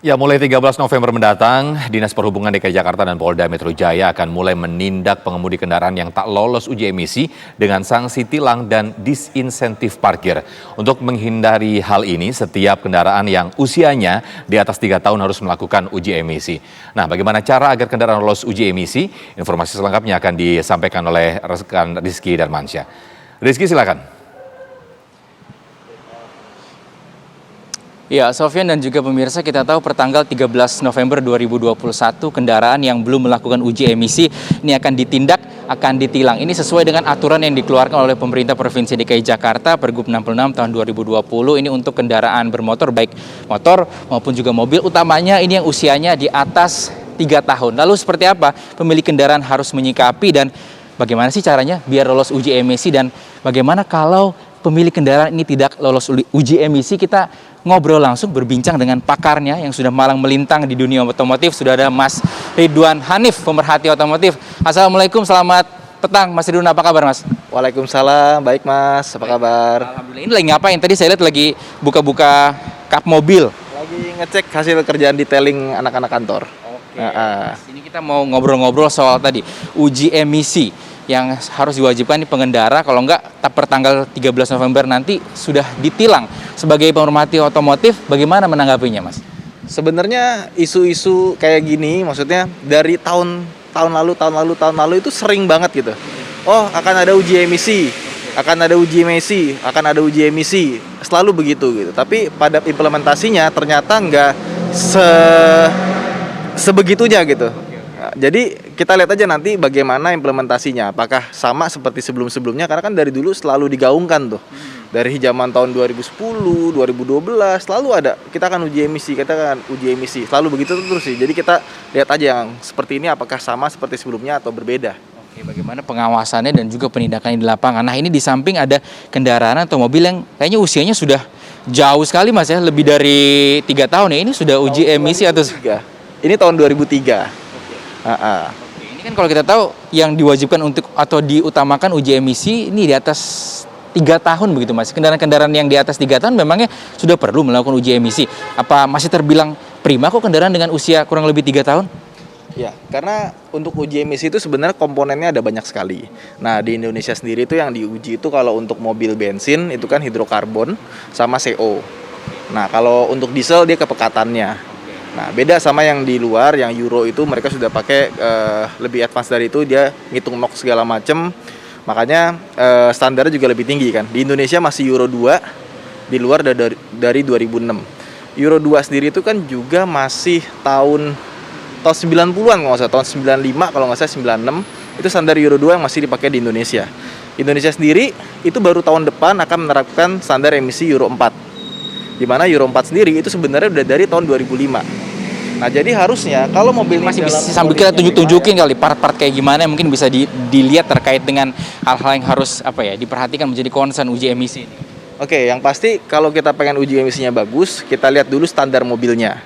Ya, mulai 13 November mendatang, Dinas Perhubungan DKI Jakarta dan Polda Metro Jaya akan mulai menindak pengemudi kendaraan yang tak lolos uji emisi dengan sanksi tilang dan disinsentif parkir. Untuk menghindari hal ini, setiap kendaraan yang usianya di atas 3 tahun harus melakukan uji emisi. Nah, bagaimana cara agar kendaraan lolos uji emisi? Informasi selengkapnya akan disampaikan oleh rekan Rizky Darmansyah. Rizky, silakan. Ya, Sofyan dan juga pemirsa, kita tahu pertanggal 13 November 2021 kendaraan yang belum melakukan uji emisi ini akan ditindak, akan ditilang. Ini sesuai dengan aturan yang dikeluarkan oleh pemerintah Provinsi DKI Jakarta Pergub 66 tahun 2020 ini untuk kendaraan bermotor, baik motor maupun juga mobil, utamanya ini yang usianya di atas 3 tahun. Lalu seperti apa pemilik kendaraan harus menyikapi dan bagaimana sih caranya biar lolos uji emisi, dan bagaimana kalau pemilik kendaraan ini tidak lolos uji emisi? Kita ngobrol langsung, berbincang dengan pakarnya yang sudah malang melintang di dunia otomotif. Sudah ada Mas Ridwan Hanif, pemerhati otomotif. Assalamualaikum, selamat petang Mas Ridwan, apa kabar Mas? Waalaikumsalam, baik Mas, apa kabar? Alhamdulillah. Ini lagi ngapain? Tadi saya lihat lagi buka-buka kap mobil. Lagi ngecek hasil kerjaan detailing anak-anak kantor. Oke. Ini kita mau ngobrol-ngobrol soal tadi uji emisi yang harus diwajibkan di pengendara, kalau enggak per tanggal 13 November nanti sudah ditilang. Sebagai pemerhati otomotif, bagaimana menanggapinya Mas? Sebenarnya isu-isu kayak gini, maksudnya dari tahun lalu itu sering banget gitu. Oh, akan ada uji emisi, akan ada uji emisi, akan ada uji emisi, selalu begitu gitu. Tapi pada implementasinya ternyata nggak sebegitunya gitu. Nah, jadi kita lihat aja nanti bagaimana implementasinya. Apakah sama seperti sebelum-sebelumnya? Karena kan dari dulu selalu digaungkan tuh. Dari zaman tahun 2010, 2012 selalu ada. Kita akan uji emisi, selalu begitu terus sih. Jadi kita lihat aja yang seperti ini apakah sama seperti sebelumnya atau berbeda. Oke, bagaimana pengawasannya dan juga penindakannya di lapangan. Nah, ini di samping ada kendaraan atau mobil yang kayaknya usianya sudah jauh sekali Mas ya, lebih dari 3 tahun ya. Ini sudah uji emisi atau? Ini tahun 2003. Oke, ini kan kalau kita tahu yang diwajibkan untuk atau diutamakan uji emisi ini di atas 3 tahun begitu Mas. Kendaraan-kendaraan yang di atas 3 tahun memangnya sudah perlu melakukan uji emisi? Apa masih terbilang prima kok kendaraan dengan usia kurang lebih 3 tahun? Ya, karena untuk uji emisi itu sebenarnya komponennya ada banyak sekali. Nah, di Indonesia sendiri itu yang diuji itu kalau untuk mobil bensin itu kan hidrokarbon sama CO. Nah, kalau untuk diesel dia kepekatannya. Nah, beda sama yang di luar, yang Euro itu mereka sudah pakai lebih advance dari itu, dia ngitung NOx segala macem. Makanya standarnya juga lebih tinggi kan. Di Indonesia masih Euro 2, di luar dari 2006. Euro 2 sendiri itu kan juga masih tahun 90-an kalau nggak salah, tahun 95 kalau nggak salah 96. Itu standar Euro 2 yang masih dipakai di Indonesia. Indonesia sendiri itu baru tahun depan akan menerapkan standar emisi Euro 4. Di mana Euro 4 sendiri itu sebenarnya udah dari tahun 2005. Nah, jadi harusnya kalau mobil masih bisa sambil kita tunjukin kali part-part kayak gimana yang mungkin bisa dilihat terkait dengan hal-hal yang harus diperhatikan menjadi concern uji emisi ini. Oke, yang pasti kalau kita pengen uji emisinya bagus, kita lihat dulu standar mobilnya.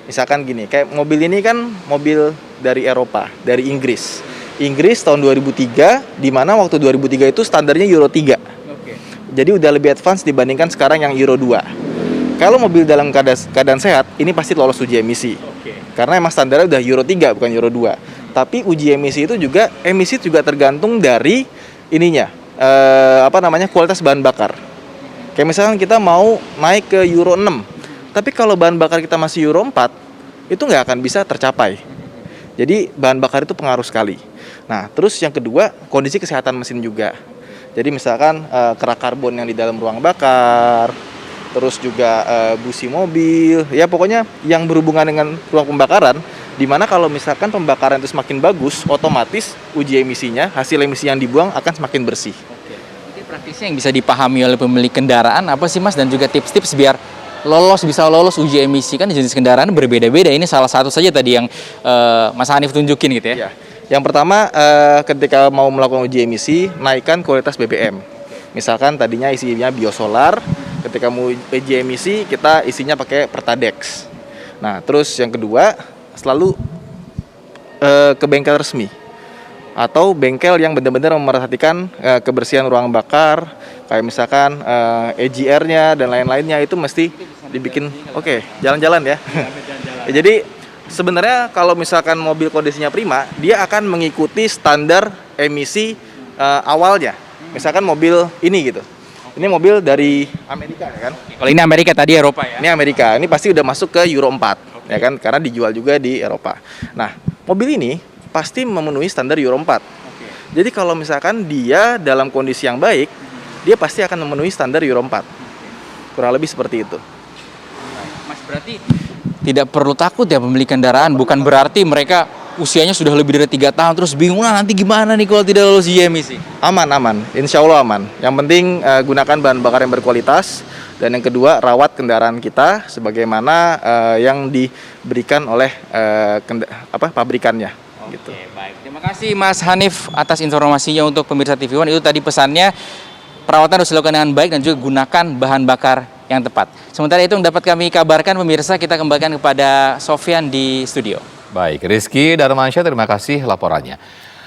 Misalkan gini, kayak mobil ini kan mobil dari Eropa, dari Inggris. Inggris tahun 2003, di mana waktu 2003 itu standarnya Euro 3. Jadi udah lebih advance dibandingkan sekarang yang Euro 2. Kalau mobil dalam keadaan sehat, ini pasti lolos uji emisi. Karena emang standarnya udah Euro 3, bukan Euro 2. Tapi uji emisi itu juga, emisi juga tergantung dari ininya, kualitas bahan bakar. Kayak misalkan kita mau naik ke Euro 6, tapi kalau bahan bakar kita masih Euro 4, itu nggak akan bisa tercapai. Jadi bahan bakar itu pengaruh sekali. Nah, terus yang kedua, kondisi kesehatan mesin juga. Jadi misalkan kerak karbon yang di dalam ruang bakar, terus juga busi mobil, ya pokoknya yang berhubungan dengan ruang pembakaran, di mana kalau misalkan pembakaran itu semakin bagus, otomatis uji emisinya, hasil emisi yang dibuang akan semakin bersih. Jadi praktisnya yang bisa dipahami oleh pemilik kendaraan apa sih Mas, dan juga tips-tips biar bisa lolos uji emisi? Kan jenis kendaraan berbeda-beda, ini salah satu saja tadi yang Mas Hanif tunjukin gitu ya. Yang pertama, ketika mau melakukan uji emisi, naikkan kualitas BBM. Misalkan tadinya isinya biosolar, ketika mau uji emisi kita isinya pakai Pertadex. Nah, terus yang kedua, selalu ke bengkel resmi atau bengkel yang benar-benar memperhatikan kebersihan ruang bakar. kayak misalkan EGR-nya dan lain-lainnya itu mesti dibikin oke, jalan-jalan ya. Ya, jadi sebenarnya kalau misalkan mobil kondisinya prima, dia akan mengikuti standar emisi awalnya. Misalkan mobil ini gitu. Ini mobil dari Amerika ya kan? Kalau ini Amerika, tadi Eropa ya? Ini Amerika. Ini pasti udah masuk ke Euro 4 ya kan? Karena dijual juga di Eropa. Nah, mobil ini pasti memenuhi standar Euro 4. Jadi kalau misalkan dia dalam kondisi yang baik, dia pasti akan memenuhi standar Euro 4. Kurang lebih seperti itu. Mas, berarti tidak perlu takut ya pemilik kendaraan, bukan berarti mereka usianya sudah lebih dari 3 tahun terus bingung nanti gimana nih kalau tidak lolos uji emisi. Aman, insya Allah aman. Yang penting gunakan bahan bakar yang berkualitas, dan yang kedua rawat kendaraan kita sebagaimana yang diberikan oleh pabrikannya. Gitu. Baik. Terima kasih Mas Hanif atas informasinya untuk pemirsa TV One. Itu tadi pesannya, perawatan harus dilakukan dengan baik dan juga gunakan bahan bakar yang tepat. Sementara itu yang dapat kami kabarkan pemirsa, kita kembalikan kepada Sofyan di studio. Baik, Rizky Darmansyah, terima kasih laporannya.